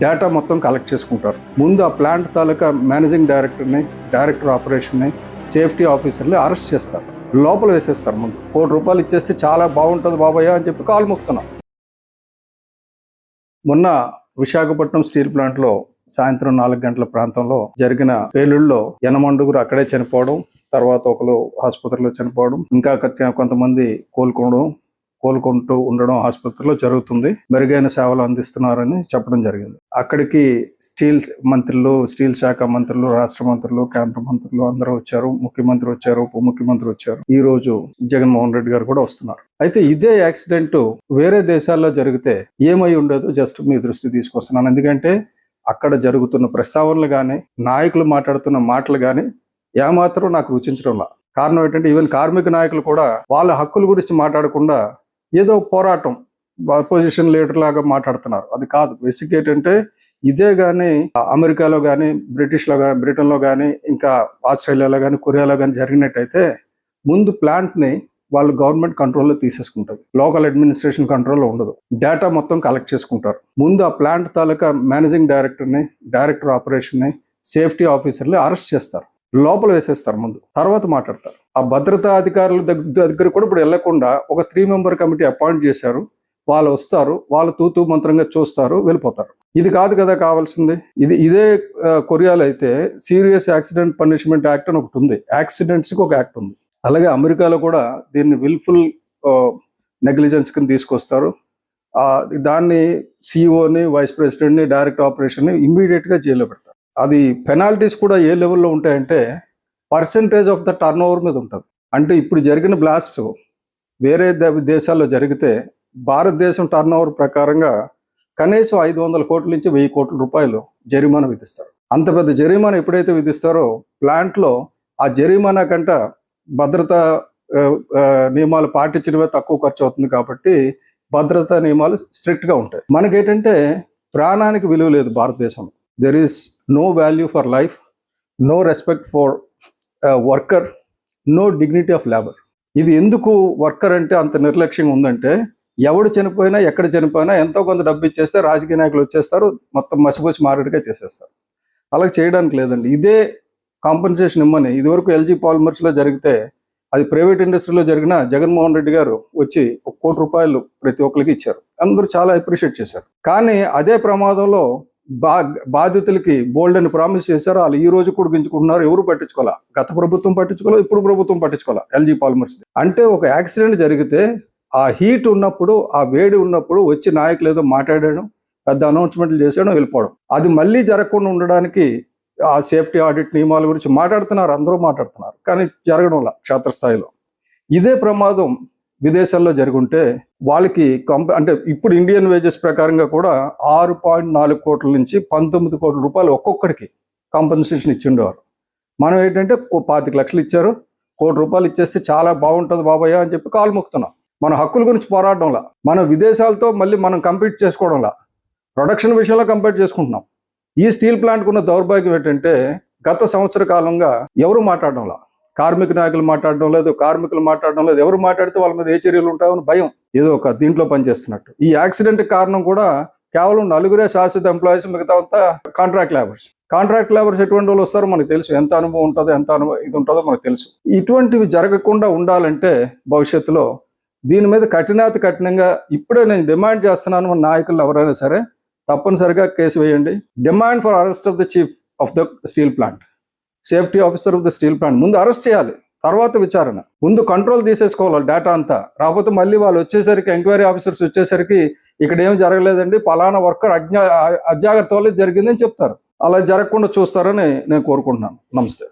Data మొత్తం collect చేసుకుంటారు. ముందు ఆ ప్లాంట్ తాలూకా మేనేజింగ్ డైరెక్టర్ని, డైరెక్టర్ ఆపరేషన్ని, సేఫ్టీ ఆఫీసర్ని అరెస్ట్ చేస్తారు, లోపల వేసేస్తారు. ముందు ₹1 ఇచ్చేస్తే చాలా బాగుంటుంది బాబయ్య అని చెప్పి కాలు మొక్కుతున్నాం. మొన్న విశాఖపట్నం స్టీల్ ప్లాంట్లో సాయంత్రం 4 గంటల ప్రాంతంలో జరిగిన పేలుళ్ళలో 8 అక్కడే చనిపోవడం, తర్వాత ఒకరు ఆసుపత్రిలో చనిపోవడం, ఇంకా కొంతమంది కోలుకుంటూ ఉండడం ఆసుపత్రిలో జరుగుతుంది. మెరుగైన సేవలు అందిస్తున్నారని చెప్పడం జరిగింది. అక్కడికి స్టీల్ శాఖ మంత్రులు, రాష్ట్ర మంత్రులు, కేంద్ర మంత్రులు అందరూ వచ్చారు. ముఖ్యమంత్రి వచ్చారు, ఉప ముఖ్యమంత్రి వచ్చారు. ఈ రోజు జగన్మోహన్ రెడ్డి గారు కూడా వస్తున్నారు. అయితే ఇదే యాక్సిడెంట్ వేరే దేశాల్లో జరిగితే ఏమై ఉండదు జస్ట్ మీ దృష్టి తీసుకొస్తున్నాను. ఎందుకంటే అక్కడ జరుగుతున్న ప్రస్తావనలు కానీ, నాయకులు మాట్లాడుతున్న మాటలు కానీ ఏమాత్రం నాకు రుచించడంలా. కారణం ఏంటంటే ఈవెన్ కార్మిక నాయకులు కూడా వాళ్ళ హక్కుల గురించి మాట్లాడకుండా ఏదో పోరాటం, అపోజిషన్ లీడర్ లాగా మాట్లాడుతున్నారు. అది కాదు. బేసిక్ ఏంటంటే ఇదే కానీ అమెరికాలో కానీ, బ్రిటన్లో కానీ, ఇంకా ఆస్ట్రేలియాలో కానీ, కొరియాలో కానీ జరిగినట్టయితే ముందు ప్లాంట్ని వాళ్ళు గవర్నమెంట్ కంట్రోల్లో తీసేసుకుంటారు. లోకల్ అడ్మినిస్ట్రేషన్ కంట్రోల్లో ఉండదు. డేటా మొత్తం కలెక్ట్ చేసుకుంటారు. ముందు ఆ ప్లాంట్ తాలూకా మేనేజింగ్ డైరెక్టర్ని, డైరెక్టర్ ఆపరేషన్ని, సేఫ్టీ ఆఫీసర్ని అరెస్ట్ చేస్తారు, లోపల వేసేస్తారు. ముందు తర్వాత మాట్లాడతారు. ఆ భద్రతా అధికారుల దగ్గర కూడా ఇప్పుడు వెళ్లకుండా ఒక 3 మెంబర్ కమిటీ అపాయింట్ చేశారు. వాళ్ళు వస్తారు, వాళ్ళు తూతూ మంత్రంగా చూస్తారు, వెళ్ళిపోతారు. ఇది కాదు కదా కావాల్సింది. ఇదే కొరియాలో అయితే సీరియస్ యాక్సిడెంట్ పనిష్మెంట్ యాక్ట్ అని ఒకటి ఉంది. యాక్సిడెంట్స్కి ఒక యాక్ట్ ఉంది. అలాగే అమెరికాలో కూడా దీన్ని విల్ఫుల్ నెగ్లిజెన్స్ కింద తీసుకొస్తారు. దాన్ని సిఇఓని, వైస్ ప్రెసిడెంట్ని, డైరెక్టర్ ఆపరేషన్ని ఇమ్మీడియట్గా జైల్లో పెడతారు. అది పెనాల్టీస్ కూడా ఏ లెవెల్లో ఉంటాయంటే percentage of the turn over మీద ఉంటుంది. అంటే ఇప్పుడు జరిగిన బ్లాస్ట్ వేరే దేశాల్లో జరిగితే భారతదేశం టర్న్ ఓవర్ ప్రకారంగా కనీసం 500 కోట్ల నుంచి 1000 కోట్ల రూపాయలు జరిమానా విధిస్తారు. అంత పెద్ద జరిమానా ఎప్పుడైతే విధిస్తారో ప్లాంట్లో ఆ జరిమానా కంట భద్రతా నియమాలు పాటించడమే తక్కువ ఖర్చు అవుతుంది. కాబట్టి భద్రతా నియమాలు స్ట్రిక్ట్గా ఉంటాయి. మనకేంటంటే ప్రాణానికి విలువ లేదు భారతదేశంలో. There is no value for life, no respect for worker, no dignity of labour. ఇది ఎందుకు వర్కర్ అంటే అంత నిర్లక్ష్యంగా ఉందంటే ఎవడు చనిపోయినా, ఎక్కడ చనిపోయినా ఎంతో కొంత డబ్బు ఇచ్చేస్తే రాజకీయ నాయకులు వచ్చేస్తారు, మొత్తం మసిపోసి మారేడుగా చేసేస్తారు. అలాగే చేయడానికి లేదండి. ఇదే కాంపెన్సేషన్ ఇమ్మని ఇదివరకు ఎల్జీ పాలిమర్స్లో జరిగితే అది ప్రైవేట్ ఇండస్ట్రీలో జరిగిన జగన్మోహన్ రెడ్డి గారు వచ్చి ₹1 కోటి ప్రతి ఒక్కరికి ఇచ్చారు. అందరూ చాలా అప్రిషియేట్ చేశారు. కానీ అదే ప్రమాదంలో బాధితులకి బోల్డ్ అని ప్రామిస్ చేశారు. వాళ్ళు ఈ రోజు కూడా గించుకుంటున్నారు. ఎవరు పట్టించుకోవాలా? గత ప్రభుత్వం పట్టించుకోవాలి, ఇప్పుడు ప్రభుత్వం పట్టించుకోవాలా ఎల్జీ పాలిమర్స్. అంటే ఒక యాక్సిడెంట్ జరిగితే ఆ హీట్ ఉన్నప్పుడు, ఆ వేడి ఉన్నప్పుడు వచ్చి నాయకులు ఏదో మాట్లాడడం, పెద్ద అనౌన్స్మెంట్లు చేసేయడం, వెళ్ళిపోవడం. అది మళ్ళీ జరగకుండా ఉండడానికి ఆ సేఫ్టీ ఆడిట్ నియమాల గురించి మాట్లాడుతున్నారు, అందరూ మాట్లాడుతున్నారు. కానీ జరగడంలా క్షేత్రస్థాయిలో. ఇదే ప్రమాదం విదేశాల్లో జరుగుంటే వాళ్ళకి అంటే ఇప్పుడు ఇండియన్ వేజెస్ ప్రకారంగా కూడా 6.4 కోట్ల నుంచి 19 కోట్ల రూపాయలు ఒక్కొక్కడికి కాంపెన్సేషన్ ఇచ్చిండేవారు. మనం ఏంటంటే 25 లక్షలు ఇచ్చారు, ₹1 ఇచ్చేస్తే చాలా బాగుంటుంది బాబయ్య అని చెప్పి కాలు మొక్కుతున్నాం. మన హక్కుల గురించి పోరాడడంలా, మన విదేశాలతో మళ్ళీ మనం కంపీట్ చేసుకోవడంలా, ప్రొడక్షన్ విషయంలో కంపేర్ చేసుకుంటున్నాం. ఈ స్టీల్ ప్లాంట్కు ఉన్న దౌర్భాగ్యం ఏంటంటే గత సంవత్సర కాలంగా ఎవరు మాట్లాడడంలా, కార్మిక నాయకులు మాట్లాడడం లేదు, కార్మికులు మాట్లాడడం లేదు. ఎవరు మాట్లాడితే వాళ్ళ మీద ఏ చర్యలు ఉంటాయని భయం, ఏదో ఒక దీంట్లో పనిచేస్తున్నట్టు. ఈ యాక్సిడెంట్ కారణం కూడా కేవలం 4 శాశ్వత ఎంప్లాయీస్, మిగతా అంతా కాంట్రాక్ట్ లేబర్స్. ఎటువంటి వాళ్ళు వస్తారో మనకు తెలుసు, ఎంత అనుభవం ఉంటుందో, ఎంత అనుభవం ఇది ఉంటుందో మనకు తెలుసు. ఇటువంటివి జరగకుండా ఉండాలంటే భవిష్యత్తులో దీని మీద కఠినంగా ఇప్పుడే నేను డిమాండ్ చేస్తున్నాను, మన నాయకులు ఎవరైనా సరే తప్పనిసరిగా కేసు వేయండి. Demand for arrest of the chief of the steel plant, safety officer of the steel plant. ముందు అరెస్ట్ చేయాలి, తర్వాత విచారణ. ముందు కంట్రోల్ తీసేసుకోవాలి డేటా అంతా. రాకపోతే మళ్ళీ వాళ్ళు వచ్చేసరికి, ఎంక్వైరీ ఆఫీసర్స్ వచ్చేసరికి ఇక్కడ ఏం జరగలేదండి, పలానా వర్కర్ అజాగ్రత్త వల్ల జరిగిందని చెప్తారు. అలా జరగకుండా చూస్తారని నేను కోరుకుంటున్నాను. నమస్తే.